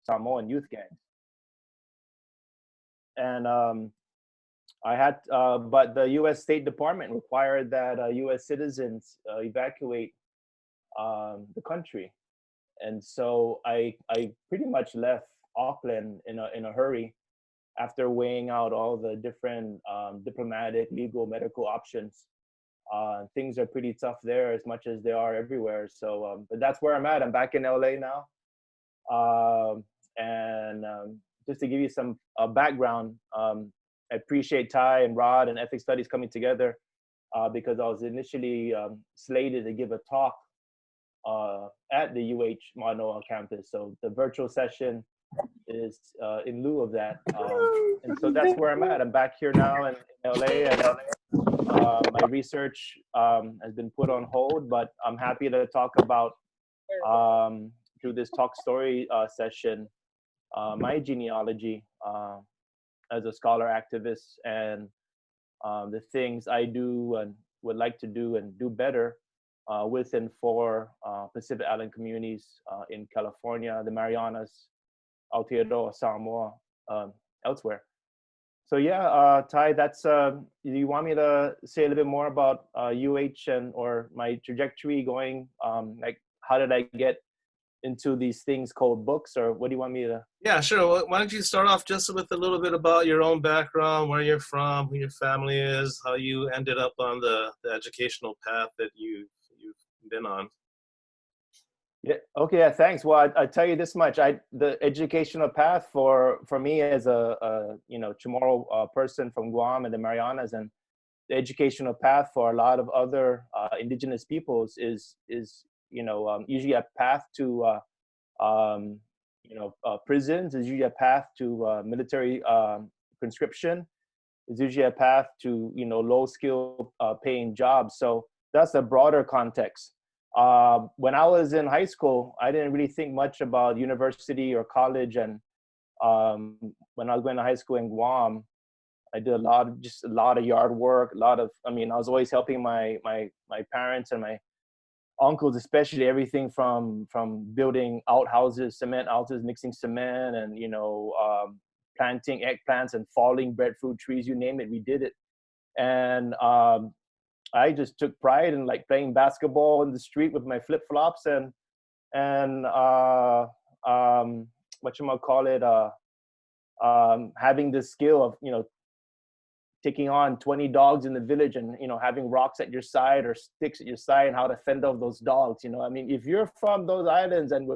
Samoan youth gangs. And but the U.S. State Department required that U.S. citizens evacuate the country, and so I pretty much left Auckland in a hurry after weighing out all the different diplomatic, legal, medical options. Things are pretty tough there as much as they are everywhere. So, but that's where I'm at. I'm back in LA now. And just to give you some background, I appreciate Ty and Rod and Ethics Studies coming together because I was initially slated to give a talk at the Manoa campus. So the virtual session is in lieu of that. And so that's where I'm at. I'm back here now in LA, and my research has been put on hold, but I'm happy to talk about through this talk story session my genealogy as a scholar activist and the things I do and would like to do and do better with and for Pacific Island communities in California, the Marianas, Aotearoa, Samoa, elsewhere. So yeah, Ty, that's, you want me to say a little bit more about UH or my trajectory going, like how did I get into these things called books, or what do you want me to? Yeah, sure. Well, why don't you start off just with a little bit about your own background, where you're from, who your family is, how you ended up on the educational path that you've been on. Yeah. Okay. Yeah. Thanks. Well, I tell you this much: the educational path for me as a Chamorro person from Guam and the Marianas, and the educational path for a lot of other indigenous peoples is usually a path to prisons. Is usually a path to military conscription. Is usually a path to low skill paying jobs. So that's a broader context. When I was in high school, I didn't really think much about university or college. And when I was going to high school in Guam, I did a lot of yard work, I was always helping my parents and my uncles, especially everything from building outhouses, cement houses, mixing cement, and planting eggplants and falling breadfruit trees, you name it, we did it. And I just took pride in like playing basketball in the street with my flip flops and having the skill of taking on 20 dogs in the village and having rocks at your side or sticks at your side and how to fend off those dogs. If you're from those islands and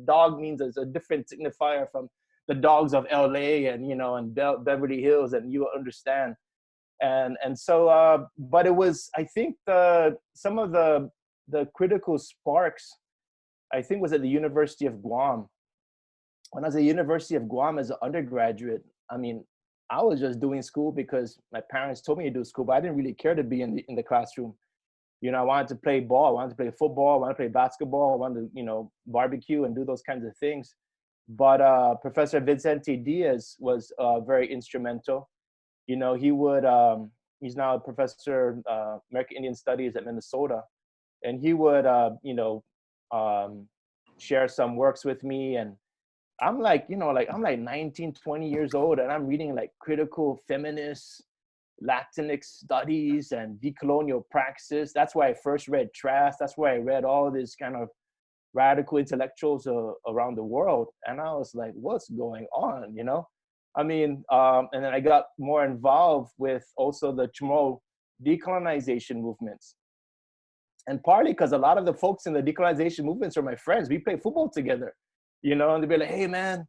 dog means it's a different signifier from the dogs of LA and Beverly Hills, and you will understand. And so, but it was, I think some of the critical sparks, I think, was at the University of Guam. When I was at the University of Guam as an undergraduate, I was just doing school because my parents told me to do school, but I didn't really care to be in the classroom. I wanted to play ball, I wanted to play football, I wanted to play basketball, I wanted to, barbecue and do those kinds of things. But Professor Vicente Diaz was very instrumental. He would, he's now a professor, American Indian Studies at Minnesota. And he would, share some works with me. And I'm like, I'm like 19, 20 years old, and I'm reading like critical feminist Latinx studies and decolonial praxis. That's why I first read Trask. That's why I read all these kind of radical intellectuals around the world. And I was like, what's going on, and then I got more involved with also the Chamorro decolonization movements. And partly because a lot of the folks in the decolonization movements are my friends. We play football together, and they'd be like, hey man,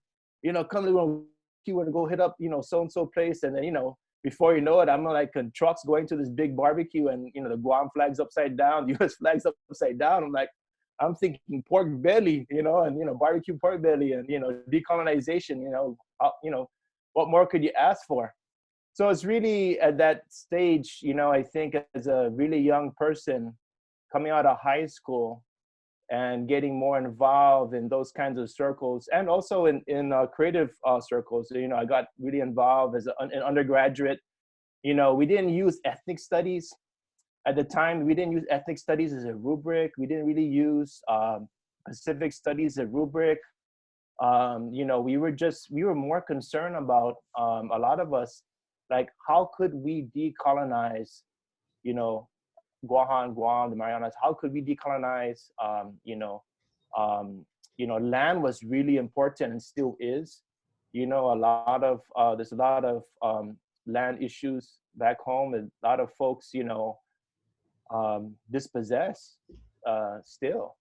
come to go hit up, so-and-so place. And then, before you know it, I'm like in trucks going to this big barbecue and, the Guam flag's upside down, the US flag's upside down. I'm thinking pork belly, and, barbecue pork belly and, decolonization, what more could you ask for? So it's really at that stage, I think as a really young person coming out of high school and getting more involved in those kinds of circles, and also in creative circles. I got really involved as an undergraduate. We didn't use ethnic studies at the time. We didn't use ethnic studies as a rubric. We didn't really use Pacific studies as a rubric. You know, we were more concerned about, a lot of us, like, how could we decolonize, you know, Guam, the Marianas? How could we decolonize? Um, land was really important and still is. You know, there's a lot of land issues back home, and a lot of folks, dispossessed still.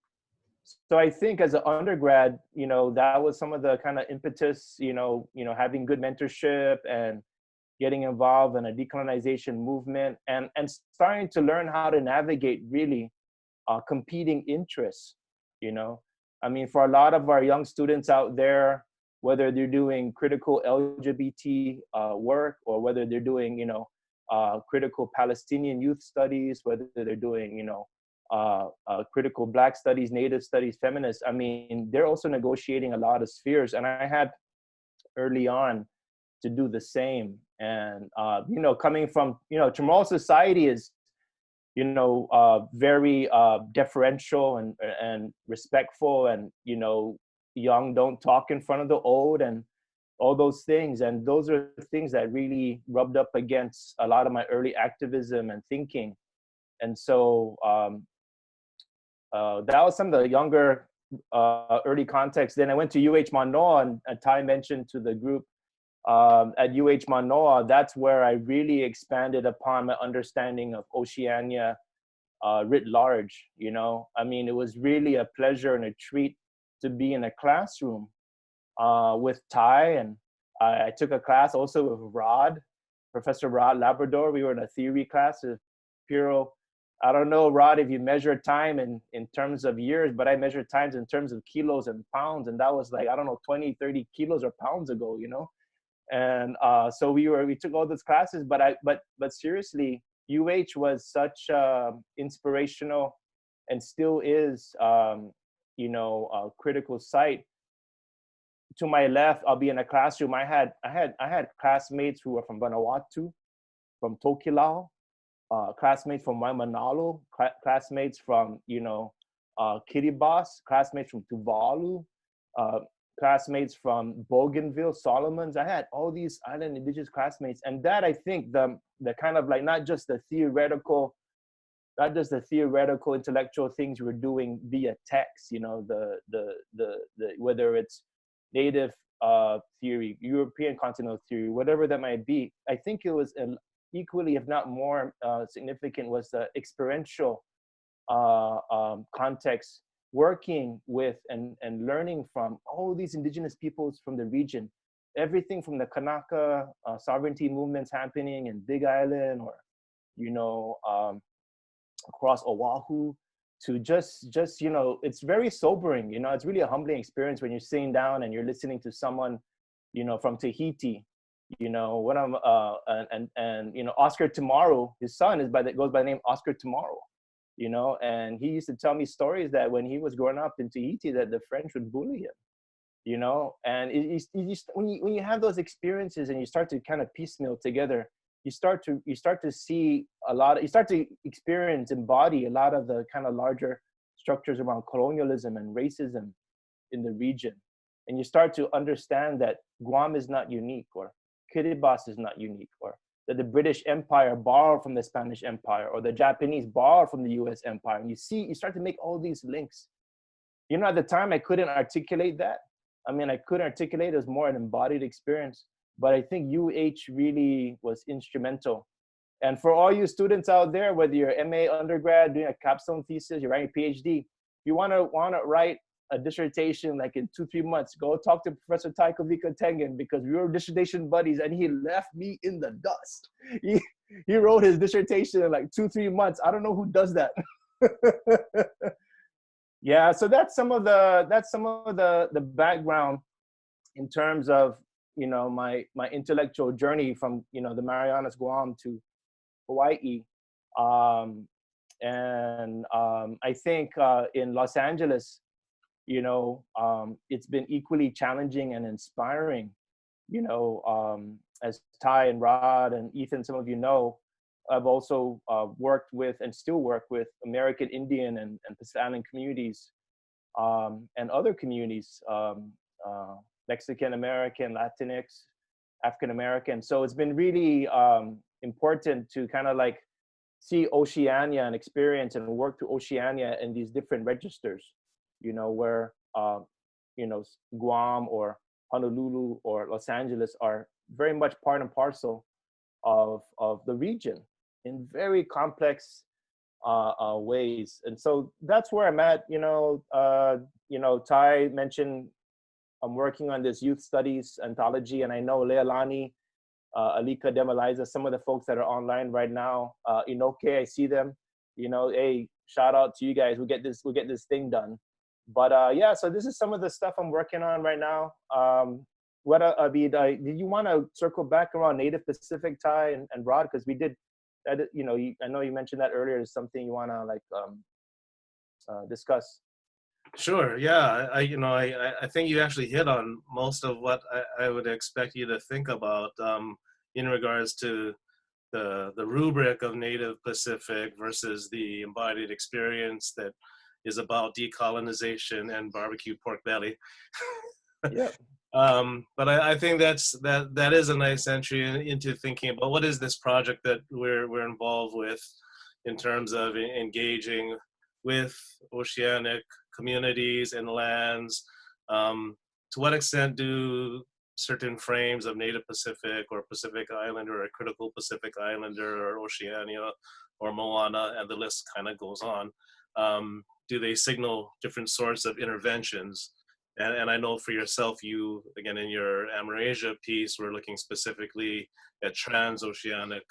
So I think as an undergrad, that was some of the kind of impetus, having good mentorship and getting involved in a decolonization movement, and starting to learn how to navigate really competing interests. You know, I mean, for a lot of our young students out there, whether they're doing critical LGBT work, or whether they're doing, critical Palestinian youth studies, whether they're doing, critical Black studies, Native studies, feminists. I mean, they're also negotiating a lot of spheres, and I had early on to do the same. And coming from, Chamorro society is, very deferential and respectful, and young don't talk in front of the old, and all those things. And those are things that really rubbed up against a lot of my early activism and thinking. And so that was some of the younger early context. Then I went to Manoa, and Ty mentioned to the group, at Manoa, that's where I really expanded upon my understanding of Oceania writ large. I mean, it was really a pleasure and a treat to be in a classroom with Ty, and I took a class also with Rod, Professor Rod Labrador. We were in a theory class with Piro. I don't know, Rod, if you measure time in terms of years, but I measure times in terms of kilos and pounds, and that was like, I don't know, 20, 30 kilos or pounds ago, And so we took all those classes, but seriously, UH was such inspirational, and still is, a critical site. To my left, I'll be in a classroom. I had classmates who were from Vanuatu, from Tokelau, classmates from Waimanalo, classmates from Kiribati, classmates from Tuvalu, uh, classmates from Bougainville, Solomons. I had all these island indigenous classmates, and that, I think, the kind of like not just the theoretical intellectual things we're doing via text, the whether it's native theory, European continental theory, whatever that might be. I think it was equally, if not more, significant, was the experiential context, working with and learning from all these indigenous peoples from the region. Everything from the Kanaka sovereignty movements happening in Big Island, or across Oahu, to just it's very sobering. It's really a humbling experience when you're sitting down and you're listening to someone from Tahiti, what I'm and Oscar Tomorrow, his son goes by the name Oscar Tomorrow, and he used to tell me stories that when he was growing up in Tahiti, that the French would bully him, and when you have those experiences and you start to kind of piecemeal together, you start to see you start to experience, embody a lot of the kind of larger structures around colonialism and racism in the region. And you start to understand that Guam is not unique, or Kiribati is not unique, or that the British Empire borrowed from the Spanish Empire, or the Japanese borrowed from the US Empire. And you start to make all these links. At the time, I couldn't articulate that. I mean, I couldn't articulate it. It was more an embodied experience. But I think UH really was instrumental. And for all you students out there, whether you're MA undergrad, doing a capstone thesis, you're writing a PhD, if you want to write a dissertation like in 2-3 months, go talk to Professor Taiko Vika Tengen, because we were dissertation buddies, and he left me in the dust. He wrote his dissertation in like 2-3 months. I don't know who does that. Yeah, so that's some of the background in terms of my intellectual journey from the Marianas, Guam to Hawaii. I think in Los Angeles, it's been equally challenging and inspiring. As Ty and Rod and Ethan, some of I've also worked with and still work with American Indian and Pacific Island communities, and other communities Mexican American, Latinx, African American. So it's been really important to kind of like see Oceania and experience and work through Oceania in these different registers, where, Guam or Honolulu or Los Angeles are very much part and parcel of the region in very complex ways. And so that's where I'm at. Ty mentioned I'm working on this youth studies anthology, and I know Leilani, Alika Demaliza, some of the folks that are online right now, Inoke, I see them. Hey, shout out to you guys. We'll get this thing done. But yeah, so this is some of the stuff I'm working on right now. Abid, did you want to circle back around Native Pacific, Ty and Rod? Because we did, I know you mentioned that earlier. Is something you want to discuss? Sure. Yeah. I think you actually hit on most of what I would expect you to think about in regards to the rubric of Native Pacific versus the embodied experience that is about decolonization and barbecue pork belly. Yeah. But I think that is a nice entry into thinking about what is this project that we're involved with in terms of engaging with oceanic communities and lands. To what extent do certain frames of Native Pacific or Pacific Islander or critical Pacific Islander or Oceania or Moana, and the list kind of goes on, do they signal different sorts of interventions? And I know for yourself, you, again, in your Amerasia piece, we're looking specifically at transoceanic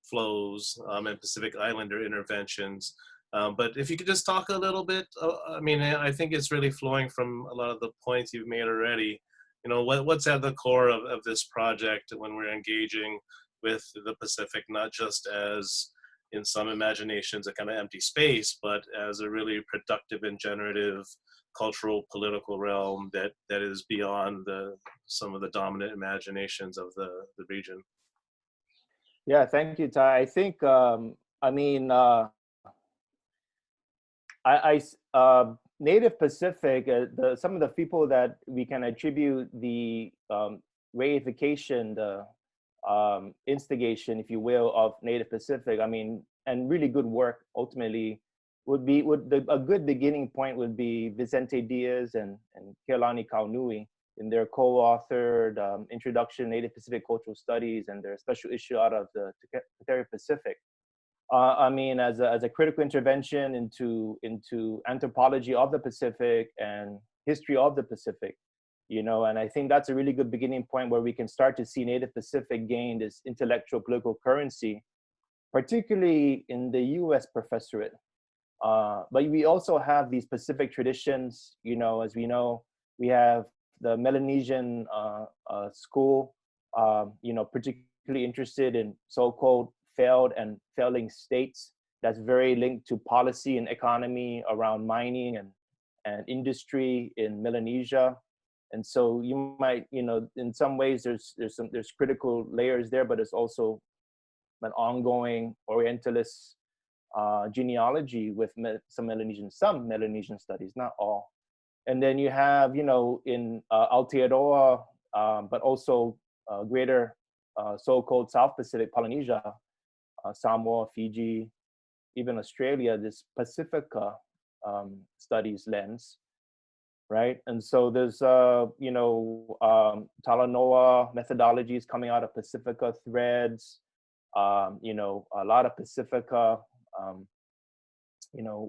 flows and Pacific Islander interventions. But if you could just talk a little bit, I think it's really flowing from a lot of the points you've made already. What's at the core of this project when we're engaging with the Pacific, not just as, in some imaginations, a kind of empty space, but as a really productive and generative cultural, political realm that is beyond some of the dominant imaginations of the region. Yeah, thank you, Ty. I think, Native Pacific, some of the people that we can attribute the reification, the instigation, if you will, of Native Pacific, and really good work ultimately a good beginning point would be Vicente Diaz and Kealani Kaunui in their co-authored Introduction Native Pacific Cultural Studies and their special issue out of the Te Pacific. As a critical intervention into anthropology of the Pacific and history of the Pacific, and I think that's a really good beginning point where we can start to see Native Pacific gain this intellectual political currency, particularly in the U.S. professorate. But we also have these Pacific traditions, as we know, we have the Melanesian school, particularly interested in so-called failed and failing states. That's very linked to policy and economy around mining and industry in Melanesia. And so you might, in some ways there's critical layers there, but it's also an ongoing Orientalist genealogy with some Melanesian studies, not all. And then you have, in Aotearoa, but also greater so-called South Pacific Polynesia, Samoa, Fiji, even Australia, this Pacifica studies lens, right? And so there's, Talanoa methodologies coming out of Pacifica threads, a lot of Pacifica,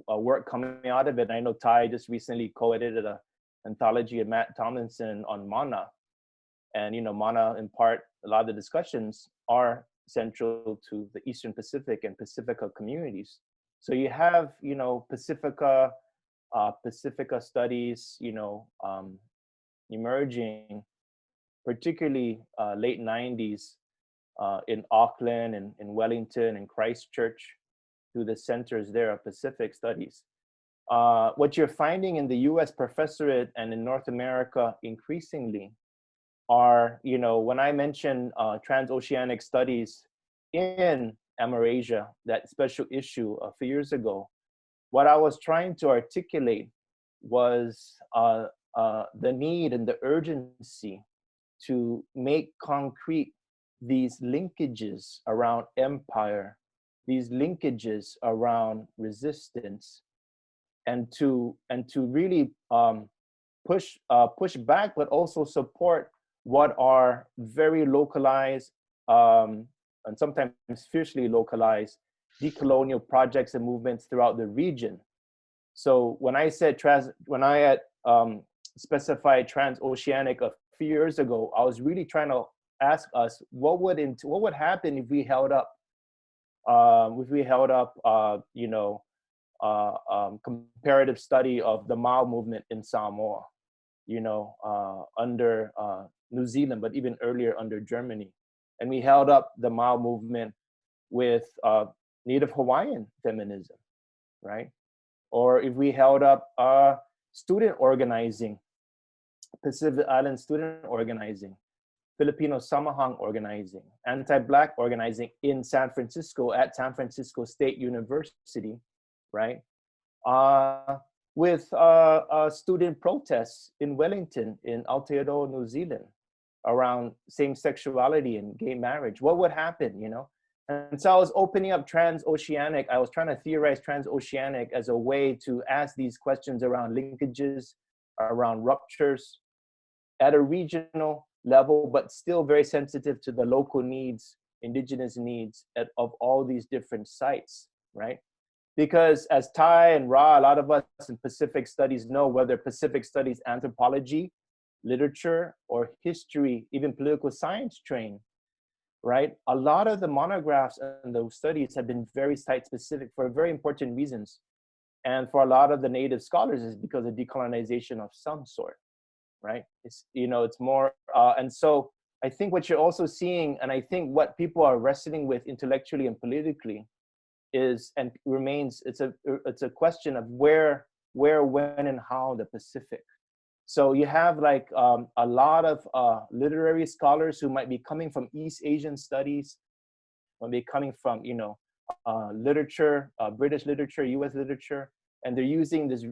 work coming out of it. And I know Ty just recently co-edited an anthology of Matt Tomlinson on Mana. And, Mana, in part, a lot of the discussions are central to the Eastern Pacific and Pacifica communities. So you have, Pacifica studies, emerging, particularly late 90s in Auckland and in Wellington and Christchurch, through the centers there of Pacific studies. What you're finding in the US professorate and in North America increasingly are, when I mention transoceanic studies in Amerasia, that special issue a few years ago, what I was trying to articulate was the need and the urgency to make concrete these linkages around empire, these linkages around resistance, and to really push back, but also support what are very localized, and sometimes fiercely localized decolonial projects and movements throughout the region. So when I said when I had specified transoceanic a few years ago, I was really trying to ask us what would happen if we held up comparative study of the Mao movement in Samoa, under New Zealand, but even earlier under Germany. And we held up the Mao movement with Native Hawaiian feminism, right? Or if we held up student organizing, Pacific Island student organizing, Filipino Samahang organizing, anti-Black organizing in San Francisco at San Francisco State University, right? With student protests in Wellington, in Aotearoa, New Zealand, around same sexuality and gay marriage. What would happen, And so I was opening up transoceanic. I was trying to theorize transoceanic as a way to ask these questions around linkages, around ruptures at a regional level, but still very sensitive to the local needs, indigenous needs of all these different sites, right? Because as Ty and Ra, a lot of us in Pacific studies know, whether Pacific studies anthropology, literature, or history, even political science trained, right? A lot of the monographs and those studies have been very site specific for very important reasons. And for a lot of the native scholars is because of decolonization of some sort, right? It's more, and so I think what you're also seeing, and I think what people are wrestling with intellectually and politically is, and remains, it's a question of where, when, and how the Pacific. So you have like a lot of literary scholars who might be coming from East Asian studies, might be coming from literature, British literature, U.S. literature, and they're using this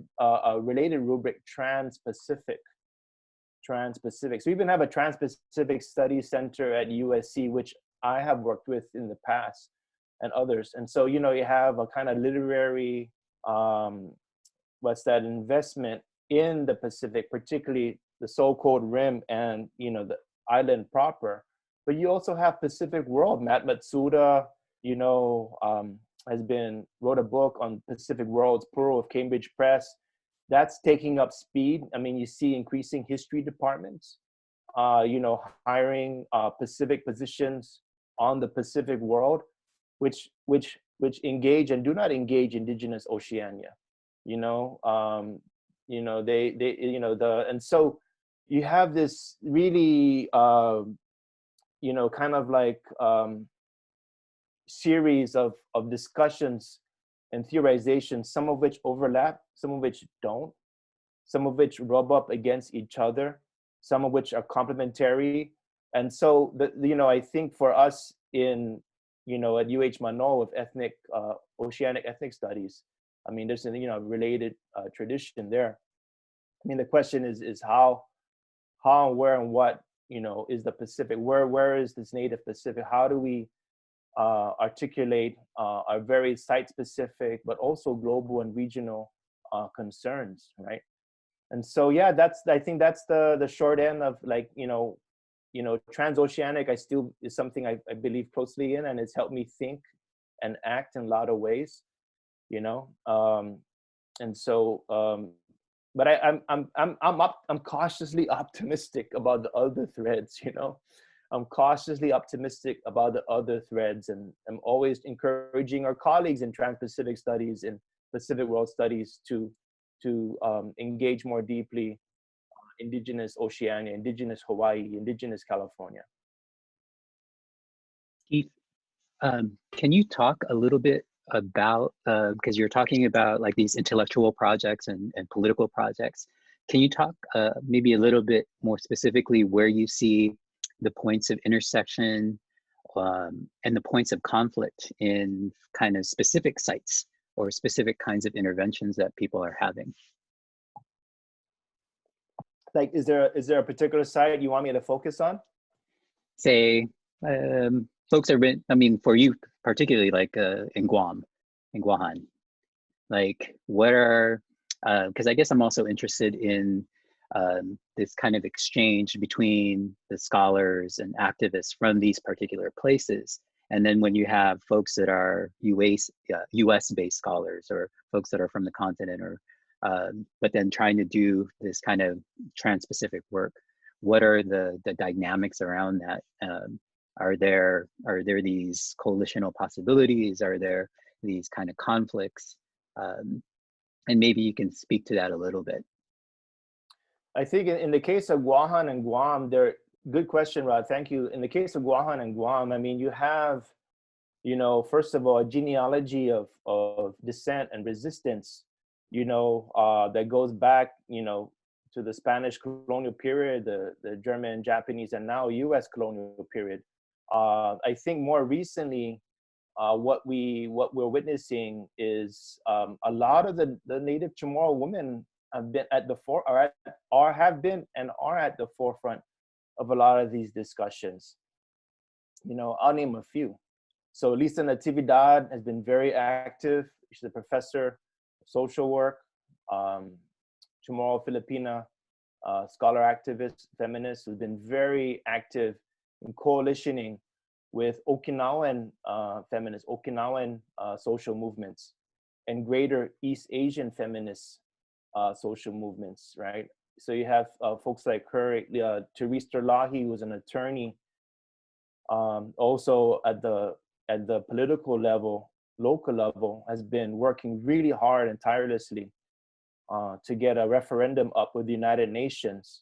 related rubric, trans-Pacific. So we even have a Trans-Pacific Studies Center at USC, which I have worked with in the past, and others. And so, you have a kind of literary, investment in the Pacific, particularly the so-called rim and, the island proper. But you also have Pacific World. Matt Matsuda, wrote a book on Pacific Worlds, plural, of Cambridge Press. That's taking up speed. I mean, you see increasing history departments, hiring Pacific positions on the Pacific World, which engage and do not engage indigenous Oceania, and so you have this really, kind of like series of discussions and theorizations, some of which overlap, some of which don't, some of which rub up against each other, some of which are complementary. And so, I think for us at UH Manoa with oceanic ethnic studies, I mean, there's a related tradition there. I mean, the question is how, where, and what is the Pacific? Where is this native Pacific? How do we articulate our very site-specific, but also global and regional concerns, right? And so, yeah, I think that's the short end of like transoceanic. I still is something I believe closely in, and it's helped me think and act in a lot of ways. And so, but I'm cautiously optimistic about the other threads. I'm cautiously optimistic about the other threads, and I'm always encouraging our colleagues in Trans-Pacific Studies and Pacific World Studies to engage more deeply indigenous Oceania, indigenous Hawaii, indigenous California. Keith, can you talk a little bit about, because you're talking about like these intellectual projects and political projects, can you talk maybe a little bit more specifically where you see the points of intersection and the points of conflict in kind of specific sites or specific kinds of interventions that people are having? Like, is there a particular site you want me to focus on? Say, folks are been, I mean, for you particularly, like in Guam, in Guahan, like what are, because I guess I'm also interested in this kind of exchange between the scholars and activists from these particular places. And then when you have folks that are US-based scholars or folks that are from the continent, or but then trying to do this kind of trans-Pacific work, what are the dynamics around that? Are there these coalitional possibilities? Are there these kind of conflicts? And maybe you can speak to that a little bit. I think in the case of Guahan and Guam, good question, Rod. Thank you. In the case of Guahan and Guam, I mean, you have, first of all, a genealogy of dissent and resistance, that goes back, to the Spanish colonial period, the German, Japanese, and now US colonial period. I think more recently, what we're witnessing is a lot of the native Chamorro women have been at the have been and are at the forefront of a lot of these discussions. I'll name a few. So Lisa Natividad has been very active. She's a professor of social work, Chamorro Filipina, scholar activist, feminist, who's been very active in coalitioning with Okinawan feminists, Okinawan social movements, and greater East Asian feminist social movements, right? So you have folks like her, Therese Terlahi, who was an attorney, also at the political level, local level, has been working really hard and tirelessly to get a referendum up with the United Nations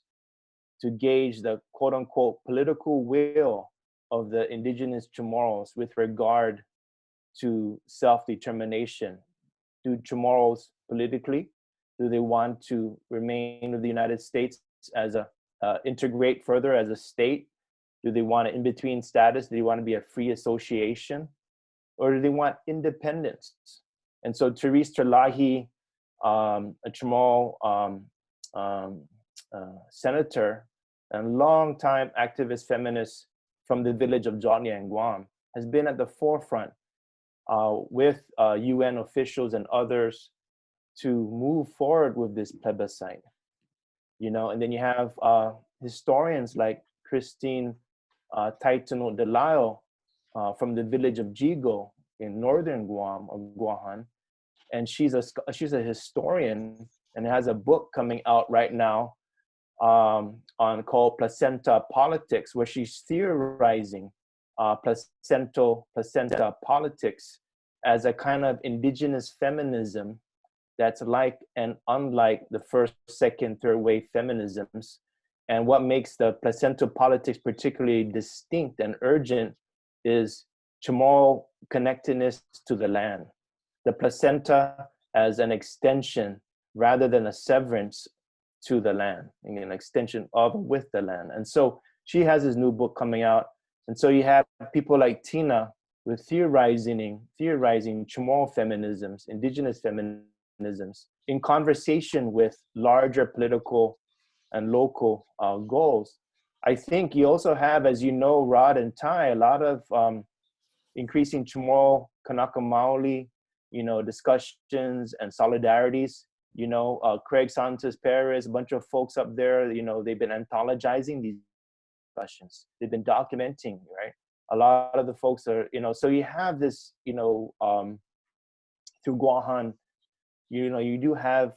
to gauge the quote unquote political will of the indigenous Chamorros with regard to self-determination. Do Chamorros politically, do they want to remain with the United States as integrate further as a state? Do they want an in-between status? Do they want to be a free association? Or do they want independence? And so Therese Terlahi, a Chamorro senator and longtime activist feminist from the village of Jotnia in Guam, has been at the forefront with UN officials and others to move forward with this plebiscite. And then you have historians like Christine Taitano de Lyle from the village of Jigo in northern Guam, or Guahan, and she's a historian and has a book coming out right now called Placenta Politics, where she's theorizing placenta politics as a kind of indigenous feminism that's like and unlike the first, second, third wave feminisms. And what makes the placenta politics particularly distinct and urgent is Chamorro connectedness to the land. The placenta as an extension rather than a severance to the land, an extension of with the land. And so she has this new book coming out. And so you have people like Tina with theorizing Chamorro feminisms, indigenous feminisms, in conversation with larger political and local goals. I think you also have, as you know, Rod and Ty, a lot of increasing Chamorro, Kanaka Maoli, discussions and solidarities. Craig Santos Perez, a bunch of folks up there, they've been anthologizing these discussions. They've been documenting, right? A lot of the folks are, so you have this, through Guahan, you do have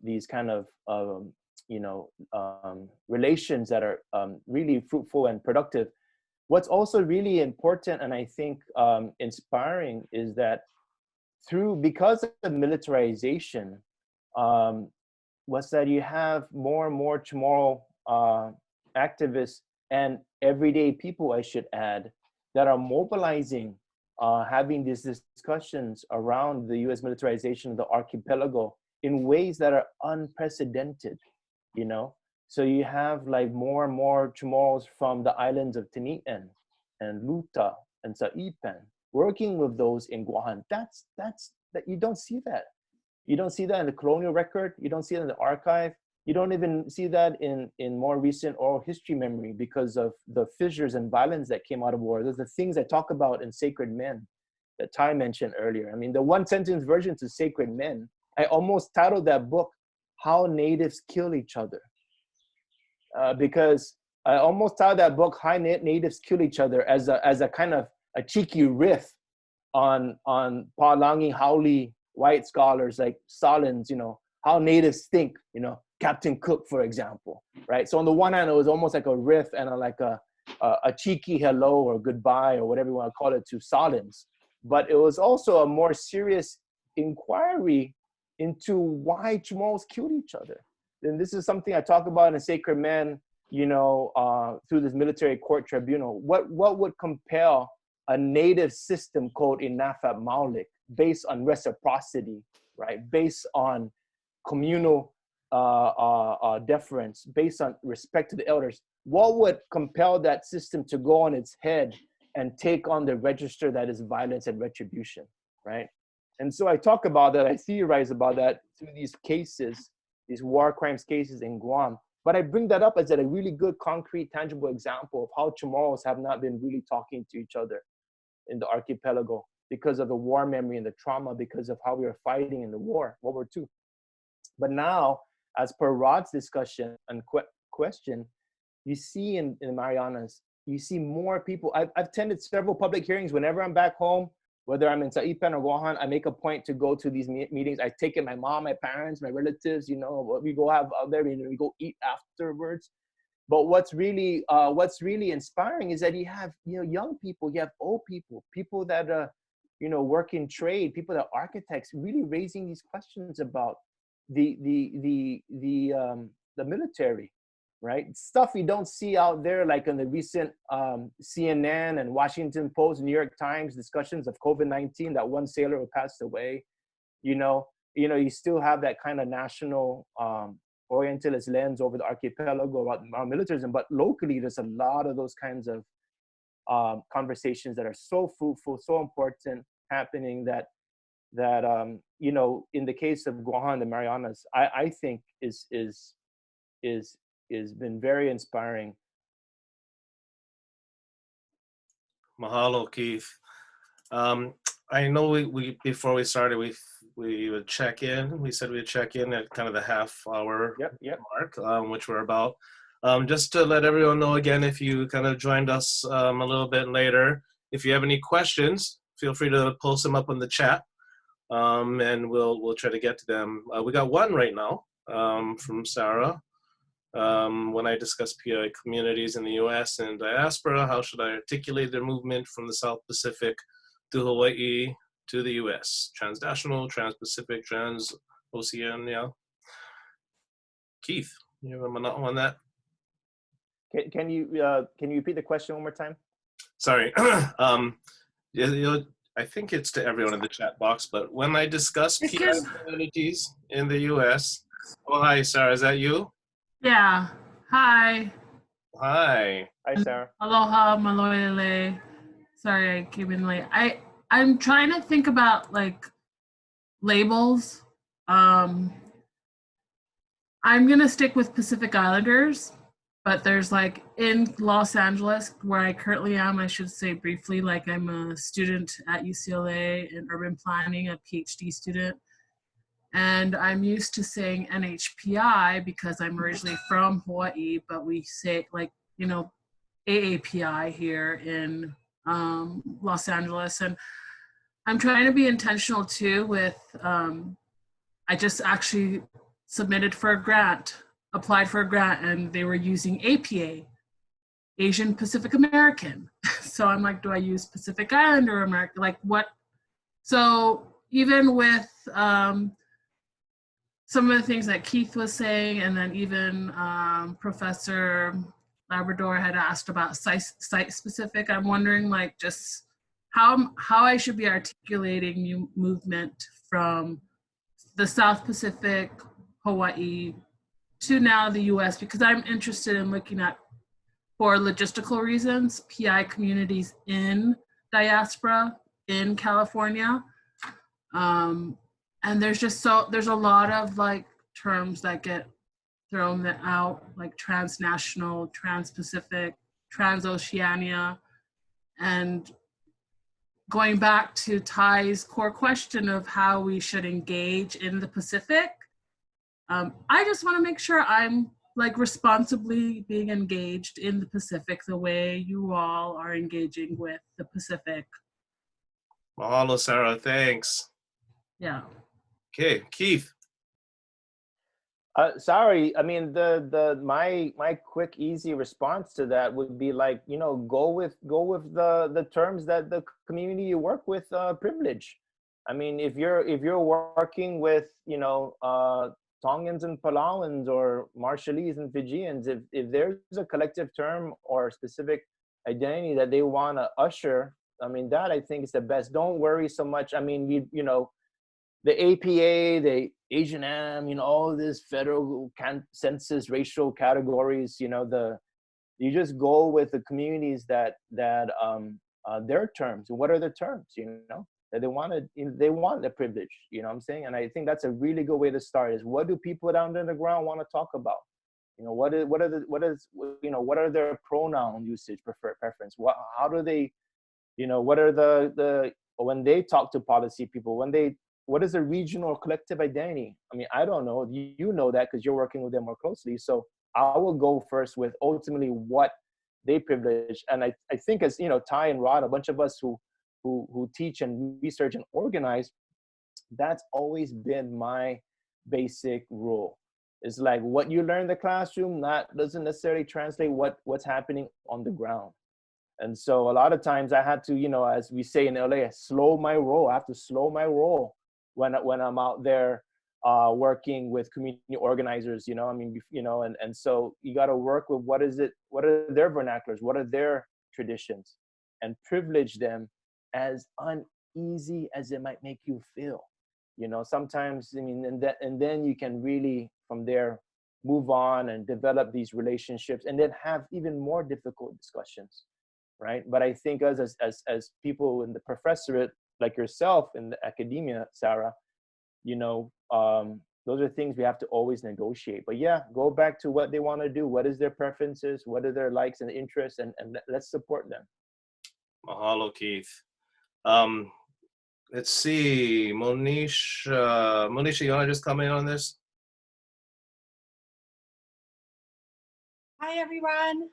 these kind of, relations that are really fruitful and productive. What's also really important and I think inspiring is that because of militarization, was that you have more and more Chamorro activists and everyday people, I should add, that are mobilizing, having these discussions around the US militarization of the archipelago in ways that are unprecedented, So you have like more and more Chamorros from the islands of Tinian and Luta and Saipan working with those in Guahan. That you don't see that. You don't see that in the colonial record. You don't see it in the archive. You don't even see that in more recent oral history memory because of the fissures and violence that came out of war. There's the things I talk about in Sacred Men that Ty mentioned earlier. I mean, the one sentence version to Sacred Men, I almost titled that book, How Natives Kill Each Other. Because I almost titled that book, How Natives Kill Each Other, as a kind of a cheeky riff on Palangi Howley white scholars like Stalin's, how natives think, Captain Cook, for example, right? So on the one hand, it was almost like a riff and a cheeky hello or goodbye or whatever you want to call it to Stalin's. But it was also a more serious inquiry into why Chamorros killed each other. And this is something I talk about in Sacred Men, through this military court tribunal. What would compel a native system called Inafat Maulik based on reciprocity, right? Based on communal deference, based on respect to the elders? What would compel that system to go on its head and take on the register that is violence and retribution, right? And so I talk about that, I theorize about that through these cases, these war crimes cases in Guam. But I bring that up as a really good, concrete, tangible example of how Chamorros have not been really talking to each other in the archipelago because of the war memory and the trauma, because of how we were fighting in the World War II. But now, as per Rod's discussion and question, you see in Marianas, you see more people. I've attended several public hearings. Whenever I'm back home, whether I'm in Saipan or Guahan, I make a point to go to these meetings. I take in my mom, my parents, my relatives, we go have out there, we go eat afterwards. But what's really inspiring is that you have, young people, you have old people, people that, work in trade, people that are architects, really raising these questions about the military, right? Stuff you don't see out there, like in the recent CNN and Washington Post, New York Times discussions of COVID-19, that one sailor who passed away. You still have that kind of national Orientalist lens over the archipelago about militarism, but locally there's a lot of those kinds of conversations that are so fruitful, so important, happening that in the case of Guahan, the Marianas, I think is been very inspiring. Mahalo, Keith. I know we before we started, we would check in. We said we'd check in at kind of the half-hour mark, which we're about. Just to let everyone know again, if you kind of joined us a little bit later, if you have any questions, feel free to post them up in the chat, and we'll try to get to them. We got one right now from Sarah. When I discuss PI communities in the U.S. and diaspora, how should I articulate their movement from the South Pacific to Hawaii to the U.S.? Transnational, trans-Pacific, trans-Oceania. Keith, you have a minute on that? Can you repeat the question one more time? Sorry. I think it's to everyone in the chat box, but when I discuss PI communities in the U.S. Oh, hi, Sarah. Is that you? Yeah. Hi. Hi. Hi, Sarah. Aloha, maloele. Sorry, I came in late. I'm trying to think about like labels. I'm gonna stick with Pacific Islanders, but there's like in Los Angeles, where I currently am, I should say briefly, like I'm a student at UCLA in urban planning, a PhD student. And I'm used to saying NHPI because I'm originally from Hawaii, but we say like, AAPI here in Los Angeles. And I'm trying to be intentional too with, I just actually submitted for a grant, applied for a grant, and they were using APA, Asian Pacific American. So I'm like, do I use Pacific Islander American? Like what? So even with, some of the things that Keith was saying, and then even Professor Labrador had asked about site-specific, I'm wondering like just how I should be articulating movement from the South Pacific, Hawaii, to now the US, because I'm interested in looking at, for logistical reasons, PI communities in diaspora in California. And there's a lot of like terms that get thrown out, like transnational, trans-Pacific, trans-Oceania, and going back to Ty's core question of how we should engage in the Pacific, I just want to make sure I'm like responsibly being engaged in the Pacific the way you all are engaging with the Pacific. Mahalo, Sarah. Thanks. Yeah. Okay, Keith. Sorry, I mean my quick easy response to that would be like, you know, go with the terms that the community you work with privilege. I mean, if you're working with, you know, Tongans and Palauans or Marshallese and Fijians, if there's a collective term or specific identity that they want to usher, I mean, that I think is the best. Don't worry so much. I mean, you know, the APA, the Asian Am, you know, all this federal census racial categories, you know, you just go with the communities that their terms. What are the terms, you know, that they want the privilege, you know what I'm saying? And I think that's a really good way to start, is what do people down on the ground want to talk about? You know, what are their pronoun usage preference? How do they, you know, what are the when they talk to policy people, what is a regional collective identity? I mean, I don't know. You know that because you're working with them more closely. So I will go first with ultimately what they privilege. And I think, as you know, Ty and Rod, a bunch of us who teach and research and organize, that's always been my basic rule. It's like what you learn in the classroom doesn't necessarily translate what's happening on the ground. And so a lot of times I had to, you know, as we say in LA, slow my roll. I have to slow my roll when I'm out there working with community organizers, you know, I mean, you know, and so you got to work with what are their vernaculars, what are their traditions, and privilege them as uneasy as it might make you feel. You know, sometimes, I mean, and then you can really from there move on and develop these relationships and then have even more difficult discussions, right? But I think as people in the professorate, like yourself in the academia, Sarah, you know, those are things we have to always negotiate. But yeah, go back to what they want to do. What is their preferences? What are their likes and interests? And let's support them. Mahalo, Keith. Let's see, Monisha, you want to just come in on this? Hi, everyone.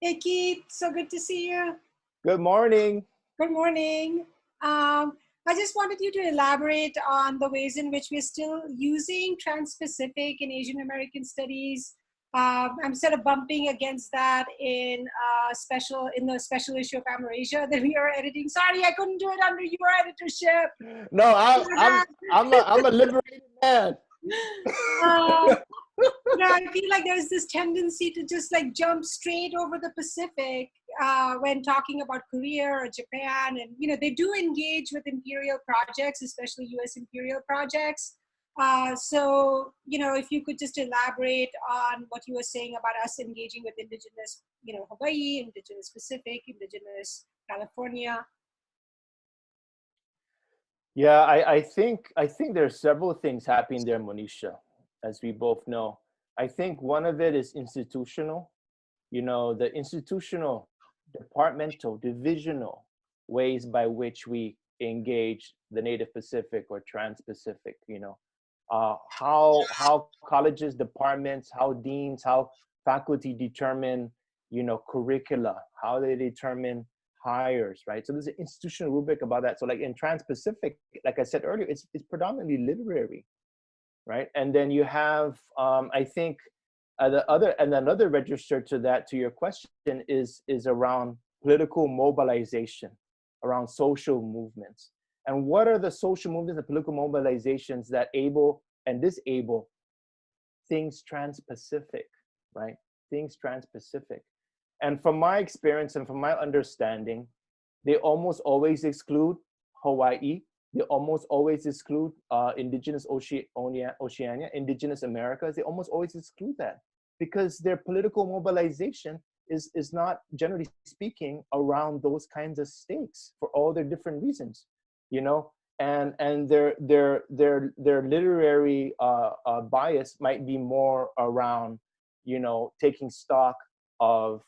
Hey, Keith. So good to see you. Good morning. Good morning. I just wanted you to elaborate on the ways in which we're still using Trans-Pacific and Asian American studies. I'm sort of bumping against that in the special issue of Amerasia that we are editing. Sorry, I couldn't do it under your editorship. No, I'm a liberated man. You know, I feel like there's this tendency to just like jump straight over the Pacific when talking about Korea or Japan. And, you know, they do engage with imperial projects, especially US imperial projects. So, you know, if you could just elaborate on what you were saying about us engaging with indigenous, you know, Hawaii, indigenous Pacific, indigenous California. Yeah, I think there's several things happening there, Monisha, as we both know. I think one of it is institutional, you know, the institutional, departmental, divisional ways by which we engage the Native Pacific or Trans-Pacific, you know, how colleges, departments, how deans, how faculty determine, you know, curricula, how they determine hires, right? So there's an institutional rubric about that. So like in Trans-Pacific, like I said earlier, it's predominantly literary, right? And then you have, I think, another register to that, to your question, is around political mobilization, around social movements. And what are the social movements and political mobilizations that able and disable things Trans-Pacific, right? Things Trans-Pacific. And from my experience and from my understanding, they almost always exclude Hawaii. They almost always exclude indigenous Oceania, indigenous Americas. They almost always exclude that because their political mobilization is not, generally speaking, around those kinds of stakes for all their different reasons. You know, and their literary bias might be more around, you know, taking stock of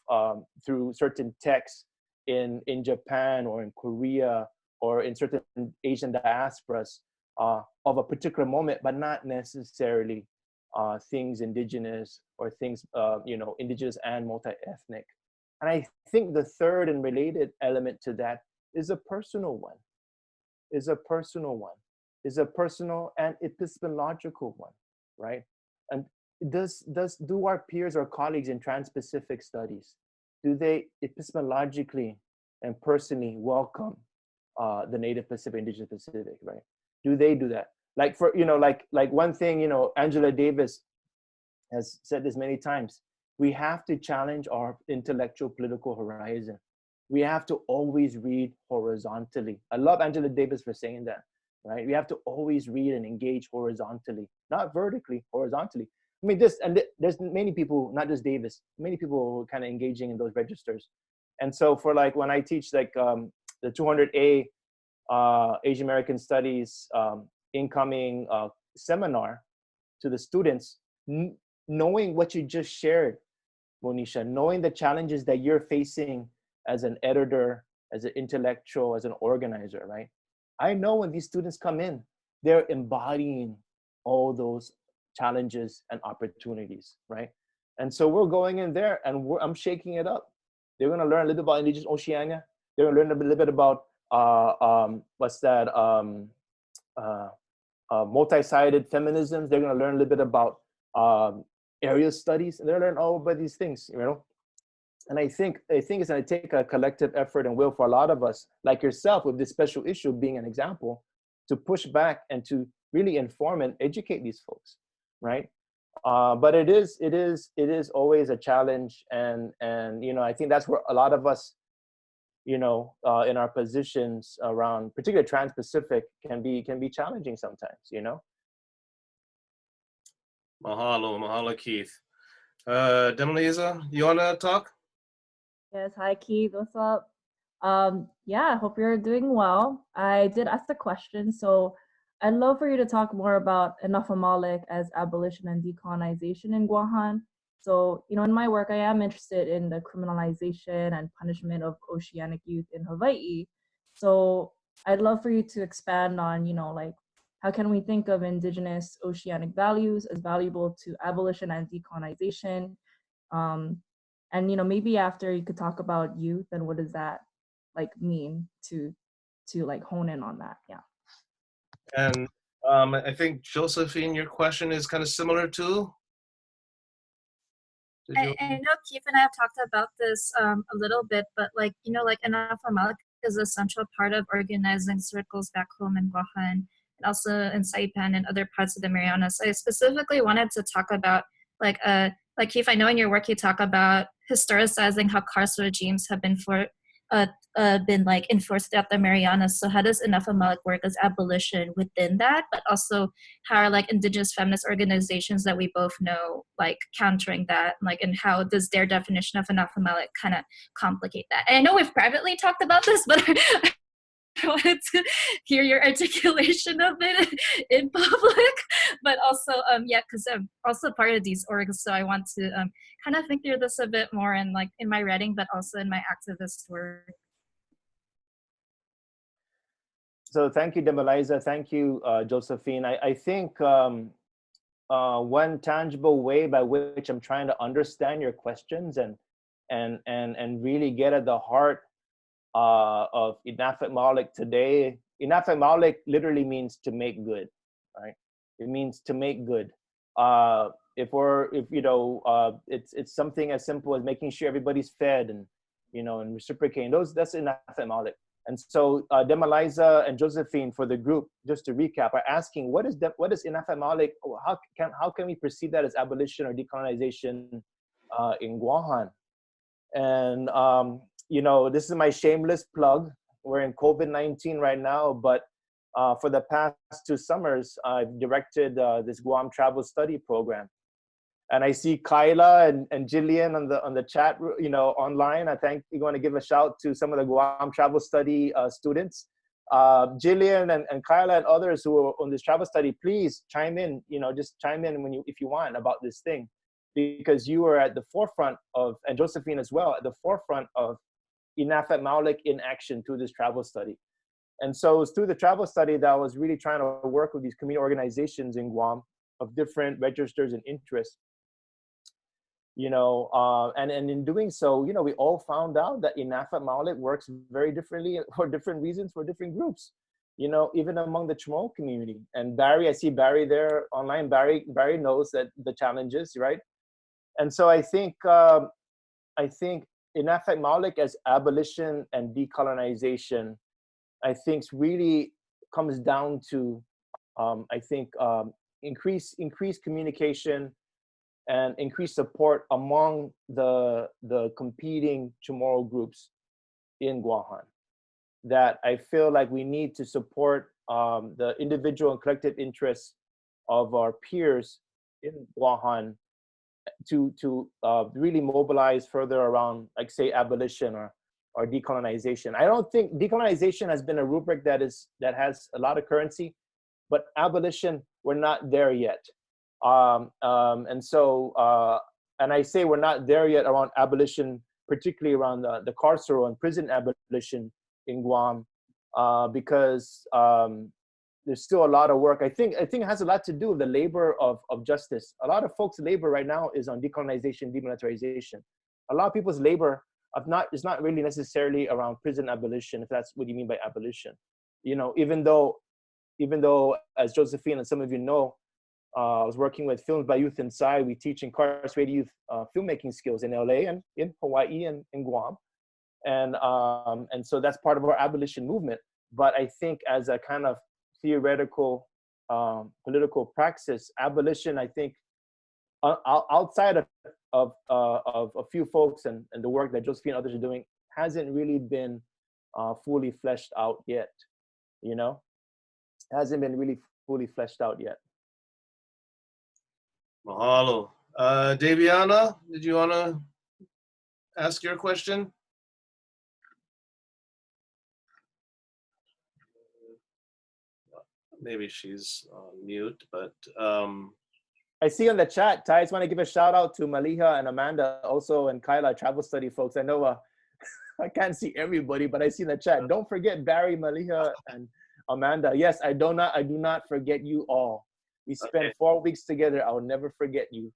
through certain texts in Japan or in Korea or in certain Asian diasporas of a particular moment, but not necessarily things indigenous or things you know, indigenous and multi-ethnic. And I think the third and related element to that is a personal one, is a personal one, is a personal and epistemological one, right? And do our peers or colleagues in trans-Pacific studies, do they epistemologically and personally welcome the Native Pacific, Indigenous Pacific, right? Do they do that? Like for, you know, like one thing, you know, Angela Davis has said this many times, we have to challenge our intellectual political horizon. We have to always read horizontally. I love Angela Davis for saying that, right? We have to always read and engage horizontally, not vertically, horizontally. I mean, there's many people, not just Davis, many people who are kind of engaging in those registers. And so for like, when I teach like the 200A Asian American Studies incoming seminar to the students, knowing what you just shared, Monisha, knowing the challenges that you're facing as an editor, as an intellectual, as an organizer, right? I know when these students come in, they're embodying all those challenges and opportunities, right? And so we're going in there and I'm shaking it up. They're gonna learn a little bit about Indigenous Oceania. They're gonna learn a little bit about multi-sided feminisms. They're gonna learn a little bit about area studies, and they're gonna learn all about these things, you know. And I think it's gonna take a collective effort and will for a lot of us, like yourself, with this special issue being an example, to push back and to really inform and educate these folks, right? But it is always a challenge, and you know, I think that's where a lot of us, you know, in our positions around, particularly trans-Pacific, can be challenging sometimes, you know. Mahalo, Keith. Demaliza, you wanna talk? Yes, hi Keith, what's up? Yeah, I hope you're doing well. I did ask the question, so I'd love for you to talk more about Anaphomalic as abolition and decolonization in Guahan. So, you know, in my work, I am interested in the criminalization and punishment of oceanic youth in Hawaii. So I'd love for you to expand on, you know, like, how can we think of indigenous oceanic values as valuable to abolition and decolonization? And you know, maybe after you could talk about youth and what does that like mean to like hone in on that. Yeah. And I think Josephine, your question is kind of similar too. I know Keith and I have talked about this a little bit, but like, you know, like Anaphomalic is a central part of organizing circles back home in Guahan and also in Saipan and other parts of the Marianas. I specifically wanted to talk about like Keith, I know in your work you talk about historicizing how carceral regimes have been like enforced throughout the Marianas. So how does Anaphomalic work as abolition within that, but also how are like indigenous feminist organizations that we both know like countering that, like, and how does their definition of Anaphomalic kind of complicate that? And I know we've privately talked about this, but I wanted to hear your articulation of it in public, but also yeah, because I'm also part of these orgs, so I want to kind of think through this a bit more in like in my writing, but also in my activist work. So thank you, Demaliza. Thank you, Josephine. I think one tangible way by which I'm trying to understand your questions and really get at the heart of Anaphomalic today. Anaphomalic literally means to make good, right? It means to make good. If you know, it's something as simple as making sure everybody's fed and, you know, and reciprocating. That's Anaphomalic. And so Demaliza and Josephine, for the group, just to recap, are asking what is Anaphomalic? How can we perceive that as abolition or decolonization in Guahan? And you know, this is my shameless plug. We're in COVID-19 right now, but for the past 2 summers, I've directed this Guam travel study program. And I see Kyla and Jillian on the chat, you know, online. I think you're going to give a shout to some of the Guam travel study students. Jillian and Kyla and others who are on this travel study, please chime in, just chime in if you want about this thing, because you were at the forefront of, and Josephine as well, at the forefront of Inafat Maulik in action through this travel study. And so it was through the travel study that I was really trying to work with these community organizations in Guam of different registers and interests. And in doing so, we all found out that Inafat Maulik works very differently for different reasons for different groups, even among the Chamorro community. And Barry, I see Barry there online. Barry knows that the challenges, right? And so I think Inafat Maulik as abolition and decolonization, I think really comes down to, increased communication and increased support among the competing Chamorro groups in Guahan. That I feel like we need to support the individual and collective interests of our peers in Guahan to really mobilize further around, like say, abolition or decolonization. I don't think decolonization has been a rubric that has a lot of currency, but abolition, we're not there yet. And I say we're not there yet around abolition, particularly around the carceral and prison abolition in Guam, because there's still a lot of work. I think it has a lot to do with the labor of justice. A lot of folks' labor right now is on decolonization, demilitarization. A lot of people's labor is not really necessarily around prison abolition, if that's what you mean by abolition. Even though, as Josephine and some of you know, I was working with Films by Youth Inside. We teach incarcerated youth filmmaking skills in LA and in Hawaii and in Guam. And so that's part of our abolition movement. But I think as a kind of theoretical political praxis, abolition, I think, outside of a few folks and the work that Josephine and others are doing, hasn't really been fully fleshed out yet. Hasn't been really fully fleshed out yet. Mahalo. Daviana, did you want to ask your question? Maybe she's on mute, but I see on the chat, I just want to give a shout out to Maliha and Amanda also, and Kyla, travel study folks. I know I can't see everybody, but I see in the chat. Don't forget Barry, Maliha, and Amanda. Yes, I do not forget you all. We spent 4 weeks together. I will never forget you.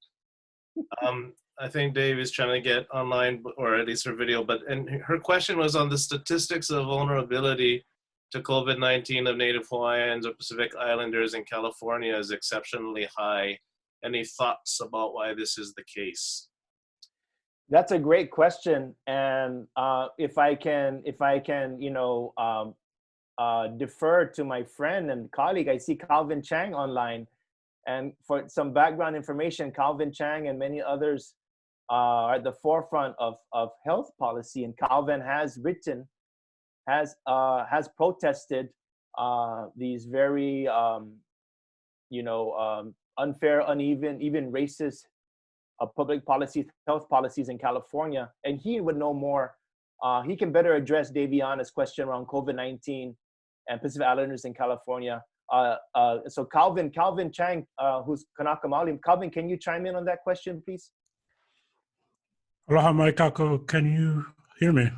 I think Dave is trying to get online, or at least her video, and her question was on the statistics of vulnerability to COVID-19 of Native Hawaiians or Pacific Islanders in California is exceptionally high. Any thoughts about why this is the case? That's a great question, and if I can, defer to my friend and colleague, I see Calvin Chang online. And for some background information, Calvin Chang and many others are at the forefront of health policy. And Calvin has protested these very, unfair, uneven, even racist public policies, health policies in California. And he would know more. He can better address Daviana's question around COVID-19 and Pacific Islanders in California. So Calvin Chang, who's Kanaka Maoli. Calvin, can you chime in on that question, please? Aloha mai kako, can you hear me?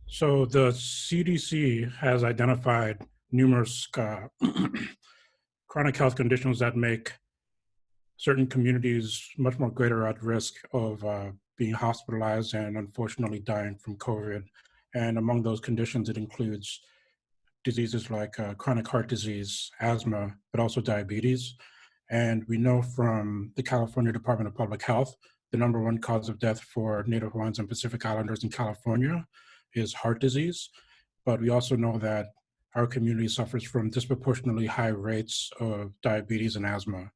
So the CDC has identified numerous chronic health conditions that make certain communities much more greater at risk of being hospitalized and unfortunately dying from COVID. And among those conditions, it includes diseases like chronic heart disease, asthma, but also diabetes. And we know from the California Department of Public Health, the #1 cause of death for Native Hawaiians and Pacific Islanders in California is heart disease. But we also know that our community suffers from disproportionately high rates of diabetes and asthma.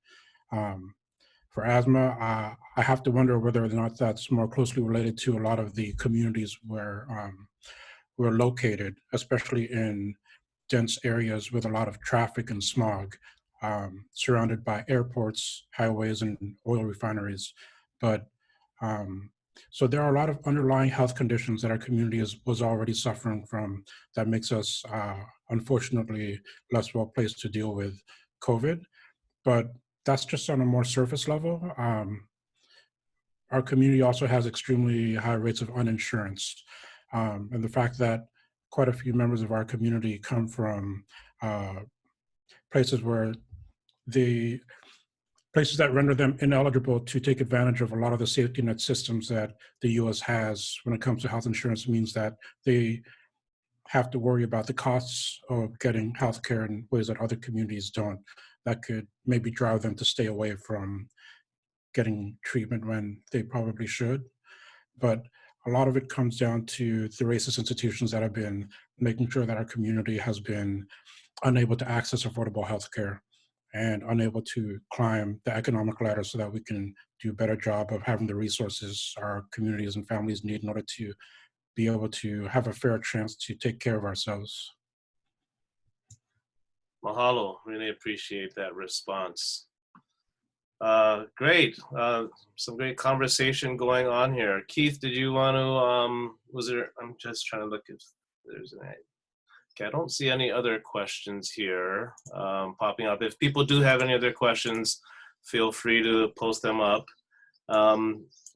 For asthma, I have to wonder whether or not that's more closely related to a lot of the communities where we're located, especially in dense areas with a lot of traffic and smog, surrounded by airports, highways, and oil refineries. But So there are a lot of underlying health conditions that our community was already suffering from that makes us, unfortunately, less well placed to deal with COVID. But that's just on a more surface level. Our community also has extremely high rates of uninsurance. And the fact that quite a few members of our community come from places where the places that render them ineligible to take advantage of a lot of the safety net systems that the US has when it comes to health insurance means that they have to worry about the costs of getting healthcare in ways that other communities don't. That could maybe drive them to stay away from getting treatment when they probably should. But a lot of it comes down to the racist institutions that have been making sure that our community has been unable to access affordable healthcare and unable to climb the economic ladder so that we can do a better job of having the resources our communities and families need in order to be able to have a fair chance to take care of ourselves. Mahalo, really appreciate that response. Great, some great conversation going on here. Keith, did you want to, I'm just trying to look if there's any. Okay, I don't see any other questions here popping up. If people do have any other questions, feel free to post them up.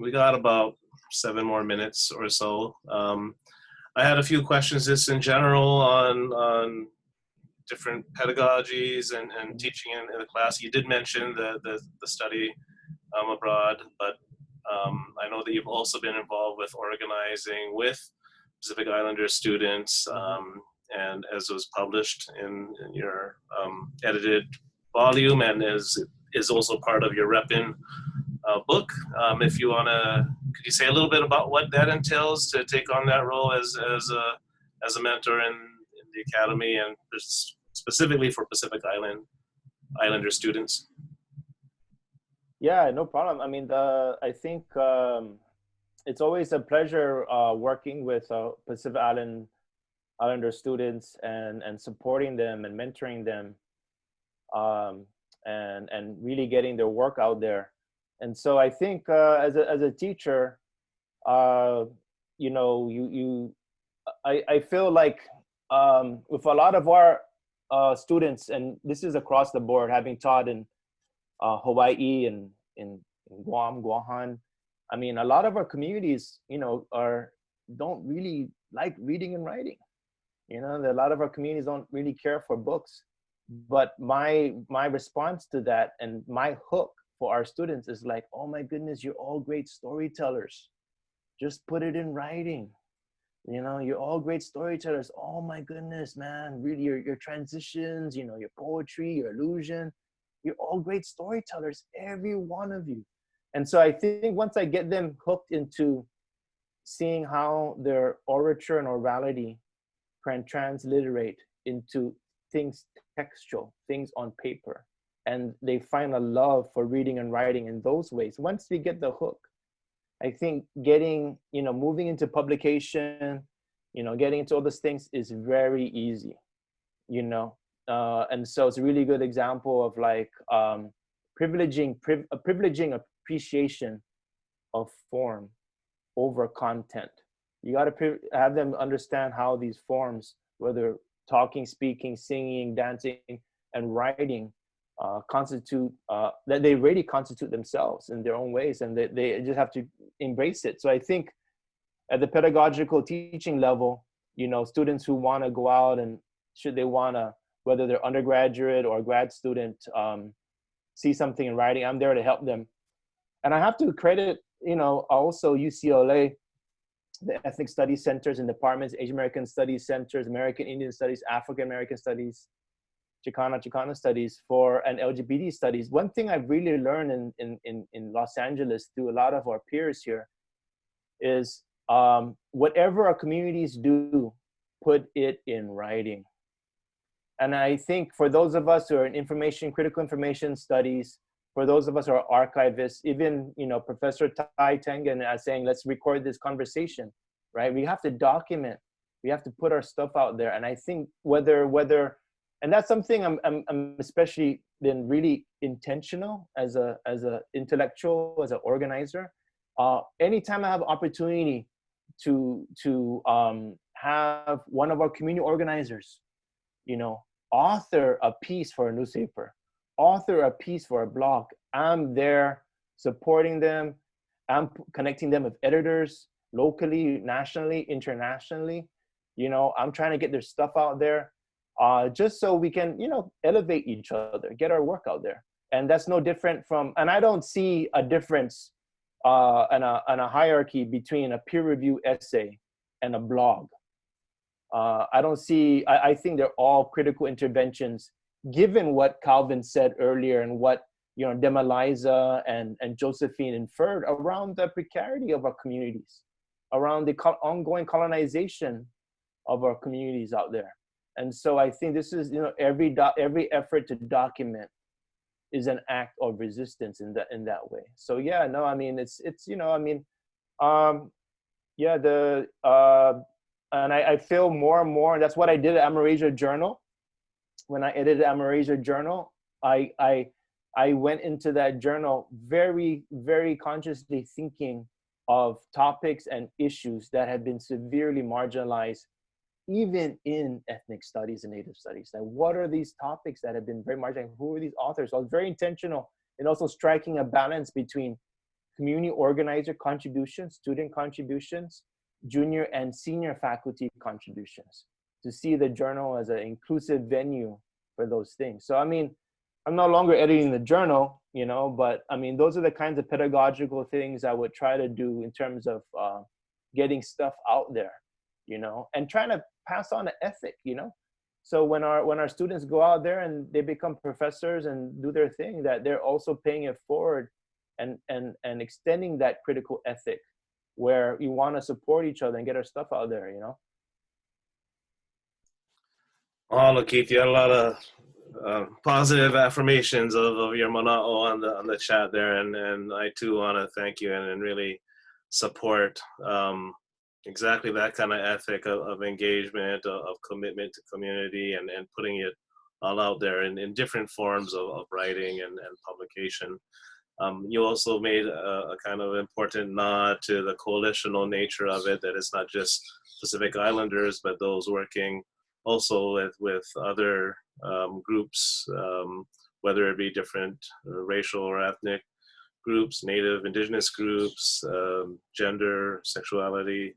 We got about 7 more minutes or so. I had a few questions just in general on different pedagogies and teaching in the class. You did mention the study abroad, but I know that you've also been involved with organizing with Pacific Islander students, and as was published in your edited volume and is also part of your Repin book. If you want to, could you say a little bit about what that entails to take on that role as a mentor in the academy and specifically for Pacific Islander students? Yeah, no problem. I mean, I think it's always a pleasure working with Pacific Islander students and supporting them and mentoring them, and really getting their work out there. And so I think as a teacher, you know, I feel like with a lot of our students, and this is across the board, having taught in Hawaii and in Guam, Guahan, I mean, a lot of our communities, you know, don't really like reading and writing. You know, a lot of our communities don't really care for books. But my response to that and my hook for our students is like, oh my goodness, you're all great storytellers. Just put it in writing. You know, you're all great storytellers. Oh my goodness, man, really your transitions, you know, your poetry, your illusion, you're all great storytellers, every one of you. And so I think once I get them hooked into seeing how their orature and orality can transliterate into things textual, things on paper, and they find a love for reading and writing in those ways. Once we get the hook, I think getting, you know, moving into publication, you know, getting into all those things is very easy, you know. And so it's a really good example of like privileging appreciation of form over content. You got to have them understand how these forms, whether talking, speaking, singing, dancing, and writing, constitute, that they really constitute themselves in their own ways, and they just have to embrace it. So I think at the pedagogical teaching level, you know, students who want to go out and should they want to, whether they're undergraduate or grad student, see something in writing, I'm there to help them. And I have to credit, you know, also UCLA, the ethnic studies centers and departments, Asian American studies centers, American Indian studies, African American studies, Chicana studies, and LGBT studies. One thing I've really learned in Los Angeles through a lot of our peers here is whatever our communities do, put it in writing. And I think for those of us who are in critical information studies, for those of us who are archivists, even, you know, Professor Tai Tengen is saying, let's record this conversation, right? We have to document, we have to put our stuff out there. And I think whether, and that's something I'm especially been really intentional as a intellectual, as an organizer. anytime I have opportunity to have one of our community organizers, you know, author a piece for a newspaper, author a piece for a blog, I'm there supporting them. I'm connecting them with editors locally, nationally, internationally. You know, I'm trying to get their stuff out there, just so we can, you know, elevate each other, get our work out there. And that's no different from, and I don't see a difference and a hierarchy between a peer review essay and a blog. I don't see, I think they're all critical interventions, given what Calvin said earlier and what, you know, Demaliza and Josephine inferred around the precarity of our communities, around the ongoing colonization of our communities out there. And so I think this is, you know, every effort to document is an act of resistance in that way. So yeah, no, I mean, it's you know, I mean, yeah, and I feel more and more, and that's what I did at Amerasia Journal. When I edited Amerasia Journal, I went into that journal very, very consciously thinking of topics and issues that had been severely marginalized, even in ethnic studies and Native studies. Like, what are these topics that have been very marginalized? Who are these authors? So I was very intentional in also striking a balance between community organizer contributions, student contributions, junior and senior faculty contributions, to see the journal as an inclusive venue for those things. So, I mean, I'm no longer editing the journal, you know, but I mean, those are the kinds of pedagogical things I would try to do in terms of getting stuff out there, you know, and trying to pass on an ethic, you know. So when our students go out there and they become professors and do their thing, that they're also paying it forward and extending that critical ethic where you want to support each other and get our stuff out there, you know. Oh, look, Keith, you had a lot of positive affirmations of your mana'o on the chat there, and I too want to thank you and really support exactly that kind of ethic of engagement, of commitment to community, and putting it all out there in different forms of writing and publication. You also made a kind of important nod to the coalitional nature of it, that it's not just Pacific Islanders, but those working also with other groups, whether it be different racial or ethnic groups, Native, Indigenous groups, gender, sexuality.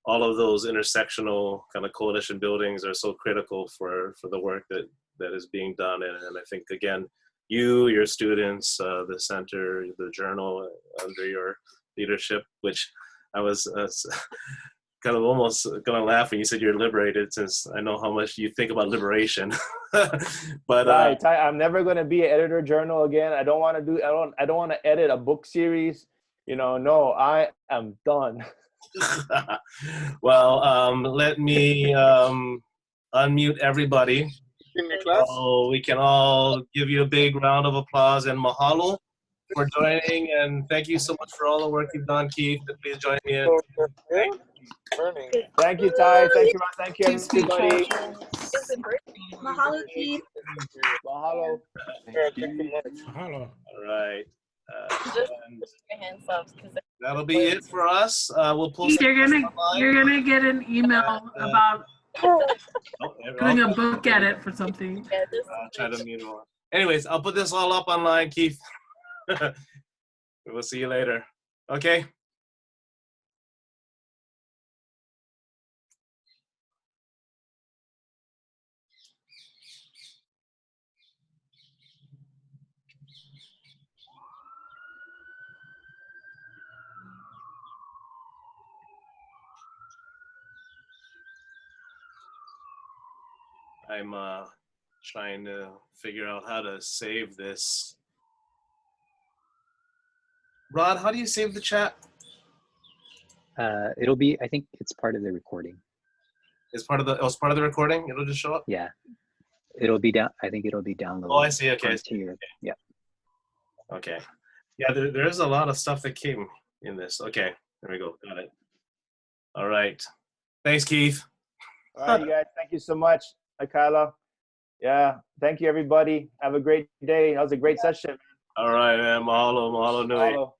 All of those intersectional kind of coalition buildings are so critical for the work that is being done. And I think, again, your students, the center, the journal, under your leadership, which I was kind of almost gonna laugh when you said you're liberated, since I know how much you think about liberation. But right, I'm never gonna be an editor journal again. I don't want to edit a book series. You know, no, I am done. Well, let me unmute everybody. So we can all give you a big round of applause and mahalo for joining, and thank you so much for all the work you've done, Keith. Please join me in. Thank you, Ty. Thank you, Ron. Thank you, everybody. Mahalo, Keith. Mahalo. Mahalo. All right. Just your hands up, That'll be it for us. We'll post. You're gonna get an email about doing a book edit for something. Try to mute more. Anyways, I'll put this all up online, Keith. We'll see you later. Okay. I'm trying to figure out how to save this. Rod, how do you save the chat? It'll be, I think it's part of the recording. It's part of the recording? It'll just show up? Yeah. It'll be down, I think it'll be downloaded. Oh, I see. Okay. Yeah. Okay. Yeah, there is a lot of stuff that came in this. Okay. There we go. Got it. All right. Thanks, Keith. All right, you guys. Thank you so much. Hi, Kyla. Yeah. Thank you, everybody. Have a great day. That was a great session. All right, man. Mahalo, mahalo nui. Mahalo.